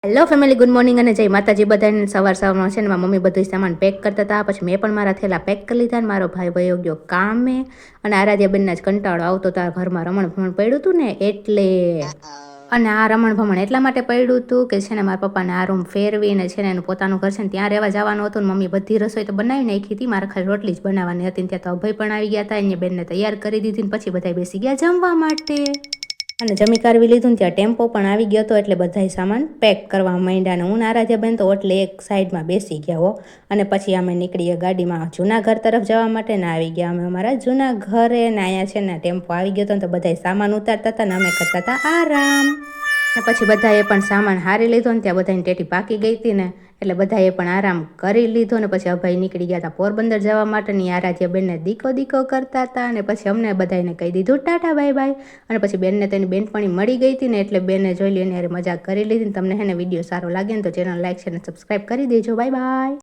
Hello family, good morning અને જય માતાજી બધાને. સવારમાં છે ને મારા મમ્મી બધું સામાન પેક કરતા હતા. પછી મેં પણ મારા થેલા પેક કરી લીધા. મારો ભાઈ વયો ગયો કામે અને આરાધ્યાબેનના જ કંટાળો આવતો તારા ઘરમાં રમણ ભમણ પડ્યું હતું ને એટલે. અને આ રમણ ભમણ એટલા માટે પડ્યું હતું કે છે ને મારા પપ્પાને આ રૂમ ફેરવીને છે ને એનું પોતાનું ઘર છે ને ત્યાં રહેવા જવાનું હતું. ને મમ્મી બધી રસોઈ તો બનાવી નાખી હતી, મારે ખાલી રોટલી જ બનાવવાની હતી. ત્યાં તો અભય પણ આવી ગયા હતા, એને બેનને તૈયાર કરી દીધી ને પછી બધા બેસી ગયા જમવા માટે. અને જમી કારવી લીધું ને ત્યાં ટેમ્પો પણ આવી ગયો હતો એટલે બધા સામાન પેક કરવા માંડ્યા. અને હું આરાધ્યાબેન તો એટલે એક સાઈડમાં બેસી ગયા હો. અને પછી અમે નીકળીએ ગાડીમાં જૂના ઘર તરફ જવા માટે ને આવી ગયા અમે અમારા જૂના ઘરે. ને અહીંયા છે ને ટેમ્પો આવી ગયો હતો ને તો બધા સામાન ઉતારતા હતા ને અમે કરતા હતા આરામ. ને પછી બધાએ પણ સામાન હારી લીધો ને ત્યાં બધાની ટેટી પાકી ગઈ હતી ને એટલે બધાએ પણ આરામ કરી લીધો. ને પછી અભય નીકળી ગયા હતા પોરબંદર જવા માટે. ની આરાધ્યાબેનને દીકો દીકો કરતા હતા. અને પછી અમને બધાને કહી દીધું ટાટા બાય બાય. અને પછી બેનને તેની બેનપણી મળી ગઈ હતી ને એટલે બેને જોઈ લઈને મજાક કરી લીધી. ને તમને હે ને વિડીયો સારો લાગે ને તો ચેનલ લાઈક છે ને સબસ્ક્રાઈબ કરી દેજો. Bye bye.